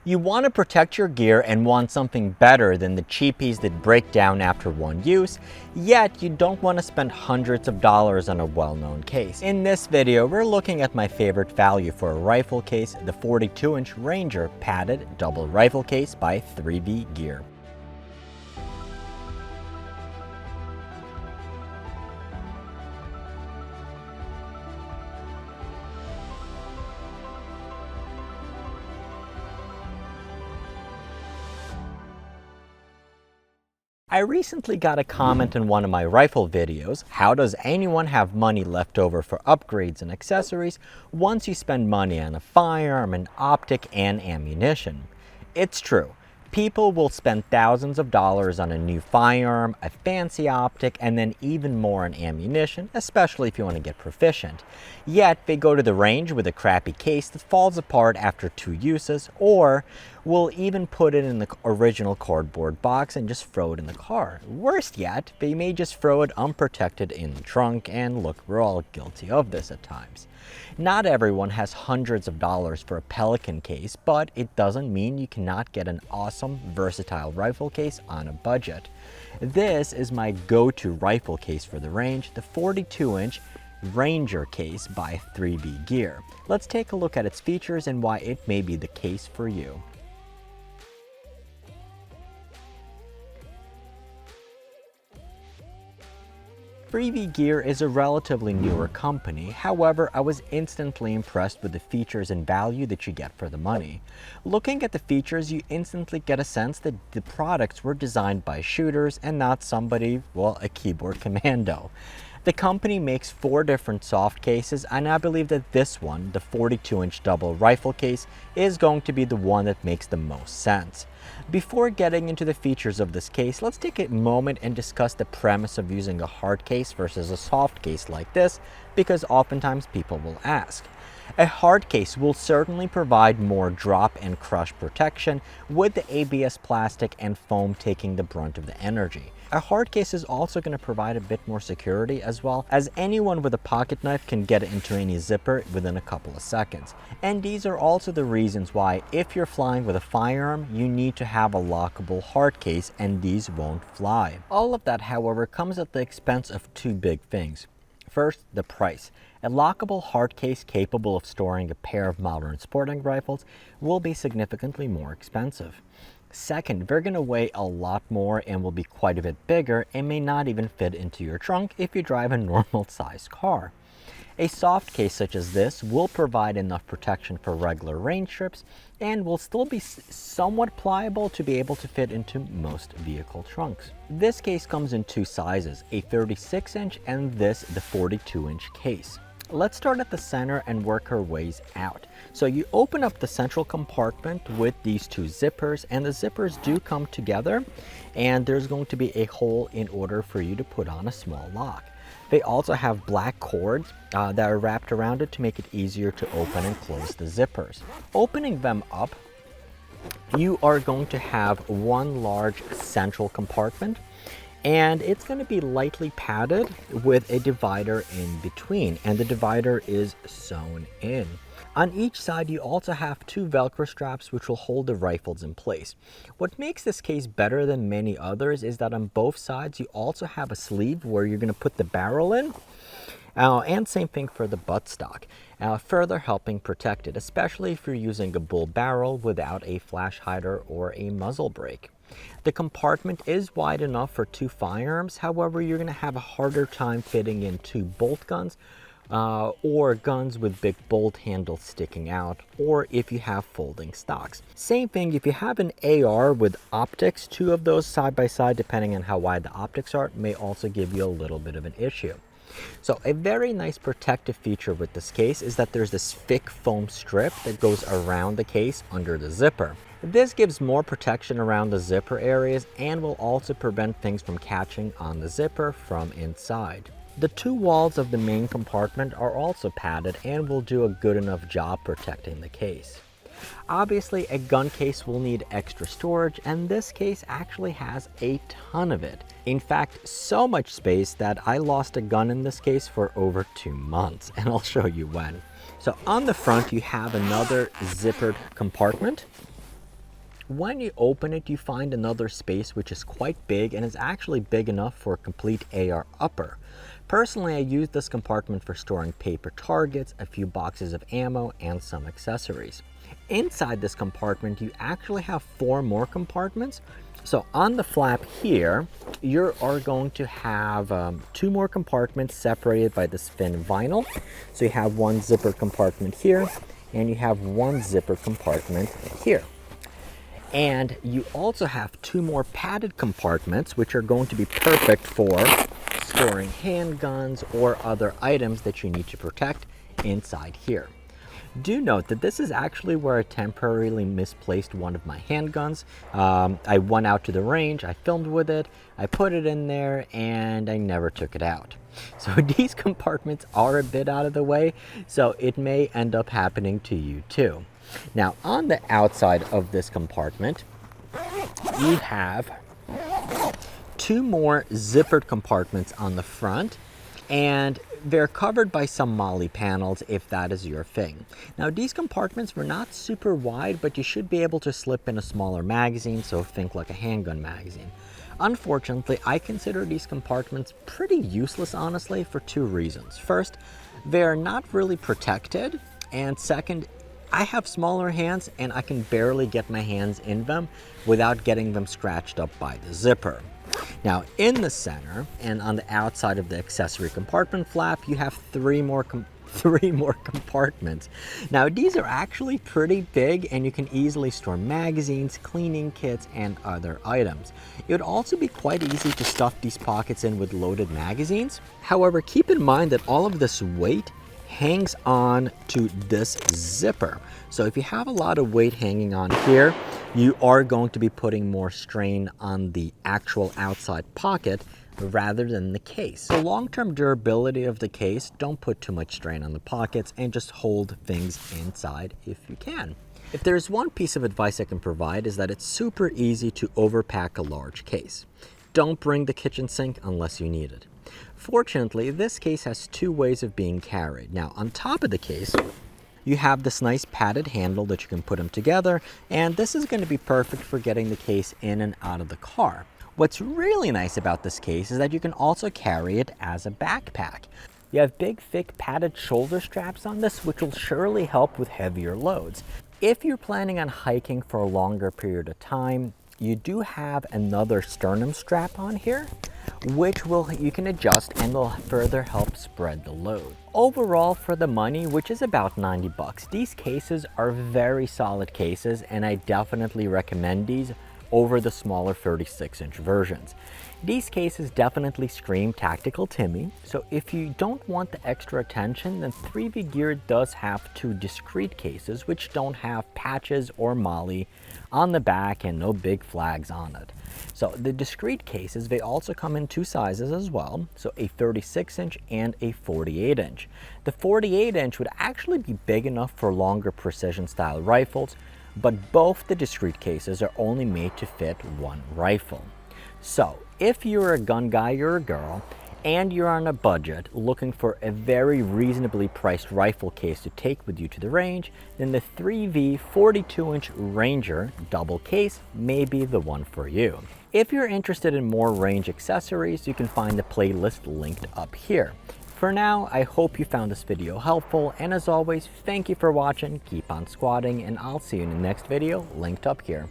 You want to protect your gear and want something better than the cheapies that break down after one use, yet you don't want to spend hundreds of dollars on a well-known case. In this video, we're looking at my favorite value for a rifle case, the 42-inch Ranger padded double rifle case by 3B Gear. I recently got a comment in one of my rifle videos, how does anyone have money left over for upgrades and accessories once you spend money on a firearm, an optic, and ammunition? It's true. People will spend thousands of dollars on a new firearm, a fancy optic, and then even more on ammunition, especially if you want to get proficient. Yet they go to the range with a crappy case that falls apart after 2 uses, or will even put it in the original cardboard box and just throw it in the car. Worst yet, they may just throw it unprotected in the trunk, and look, we're all guilty of this at times. Not everyone has hundreds of dollars for a Pelican case, but it doesn't mean you cannot get an awesome, versatile rifle case on a budget. This is my go-to rifle case for the range, the 42-inch Ranger case by 3B Gear. Let's take a look at its features and why it may be the case for you. 3B Gear is a relatively newer company, however, I was instantly impressed with the features and value that you get for the money. Looking at the features, you instantly get a sense that the products were designed by shooters and not somebody, well, a keyboard commando. The company makes 4 different soft cases, and I believe that this one, the 42-inch double rifle case, is going to be the one that makes the most sense. Before getting into the features of this case, let's take a moment and discuss the premise of using a hard case versus a soft case like this, because oftentimes people will ask. A hard case will certainly provide more drop and crush protection, with the ABS plastic and foam taking the brunt of the energy. A hard case is also going to provide a bit more security, as well as anyone with a pocket knife can get it into any zipper within a couple of seconds. And these are also the reasons why, if you're flying with a firearm, you need to have a lockable hard case, and these won't fly. All of that, however, comes at the expense of 2 big things. First, the price. A lockable hard case capable of storing a pair of modern sporting rifles will be significantly more expensive. Second, they're going to weigh a lot more and will be quite a bit bigger and may not even fit into your trunk if you drive a normal sized car. A soft case such as this will provide enough protection for regular range trips and will still be somewhat pliable to be able to fit into most vehicle trunks. This case comes in 2 sizes, a 36-inch and this, the 42-inch case. Let's start at the center and work our ways out. So you open up the central compartment with these 2 zippers, and the zippers do come together, and there's going to be a hole in order for you to put on a small lock. They also have black cords that are wrapped around it to make it easier to open and close the zippers. Opening them up, you are going to have one large central compartment, and it's going to be lightly padded with a divider in between, and the divider is sewn in. On each side, you also have 2 Velcro straps which will hold the rifles in place. What makes this case better than many others is that on both sides you also have a sleeve where you're going to put the barrel in, and same thing for the buttstock, further helping protect it, especially if you're using a bull barrel without a flash hider or a muzzle brake. The compartment is wide enough for 2 firearms, however, you're going to have a harder time fitting in 2 bolt guns, or guns with big bolt handles sticking out, or if you have folding stocks. Same thing if you have an AR with optics, 2 of those side by side, depending on how wide the optics are, may also give you a little bit of an issue. So a very nice protective feature with this case is that there's this thick foam strip that goes around the case under the zipper. This gives more protection around the zipper areas and will also prevent things from catching on the zipper from inside. The 2 walls of the main compartment are also padded and will do a good enough job protecting the case. Obviously, a gun case will need extra storage, and this case actually has a ton of it. In fact, so much space that I lost a gun in this case for over 2 months, and I'll show you when. So on the front, you have another zippered compartment. When you open it, you find another space which is quite big and is actually big enough for a complete AR upper. Personally, I use this compartment for storing paper targets, a few boxes of ammo, and some accessories. Inside this compartment, you actually have 4 more compartments. So on the flap here, you are going to have 2 more compartments separated by this thin vinyl. So you have 1 zipper compartment here, and you have 1 zipper compartment here. And you also have 2 more padded compartments, which are going to be perfect for storing handguns or other items that you need to protect inside here. Do note that this is actually where I temporarily misplaced one of my handguns. I went out to the range, I filmed with it, I put it in there, and I never took it out. So these compartments are a bit out of the way, so it may end up happening to you too. Now, on the outside of this compartment, you have 2 more zippered compartments on the front, and they're covered by some MOLLE panels if that is your thing. Now, these compartments were not super wide, but you should be able to slip in a smaller magazine, so think like a handgun magazine. Unfortunately, I consider these compartments pretty useless, honestly, for 2 reasons. First, they're not really protected, and second, I have smaller hands and I can barely get my hands in them without getting them scratched up by the zipper. Now, in the center and on the outside of the accessory compartment flap, you have 3 more compartments. Now, these are actually pretty big and you can easily store magazines, cleaning kits, and other items. It would also be quite easy to stuff these pockets in with loaded magazines. However, keep in mind that all of this weight hangs on to this zipper. So if you have a lot of weight hanging on here, you are going to be putting more strain on the actual outside pocket rather than the case. The long-term durability of the case, don't put too much strain on the pockets and just hold things inside if you can. If there's one piece of advice I can provide, is that it's super easy to overpack a large case. Don't bring the kitchen sink unless you need it. Fortunately, this case has 2 ways of being carried. Now, on top of the case, you have this nice padded handle that you can put them together, and this is going to be perfect for getting the case in and out of the car. What's really nice about this case is that you can also carry it as a backpack. You have big, thick, padded shoulder straps on this, which will surely help with heavier loads. If you're planning on hiking for a longer period of time, you do have another sternum strap on here, which you can adjust and will further help spread the load. Overall, for the money, which is about 90 bucks, these cases are very solid cases, and I definitely recommend these over the smaller 36-inch versions. These cases definitely scream Tactical Timmy, so if you don't want the extra attention, then 3V Gear does have 2 discreet cases which don't have patches or MOLLE on the back and no big flags on it. So the discreet cases, they also come in 2 sizes as well, so a 36-inch and a 48-inch. The 48-inch would actually be big enough for longer precision style rifles, but both the discreet cases are only made to fit 1 rifle. So if you're a gun guy or a girl and you're on a budget looking for a very reasonably priced rifle case to take with you to the range, then the 3V 42-inch Ranger double case may be the one for you. If you're interested in more range accessories, you can find the playlist linked up here. For now, I hope you found this video helpful, and as always, thank you for watching, keep on squatting, and I'll see you in the next video linked up here.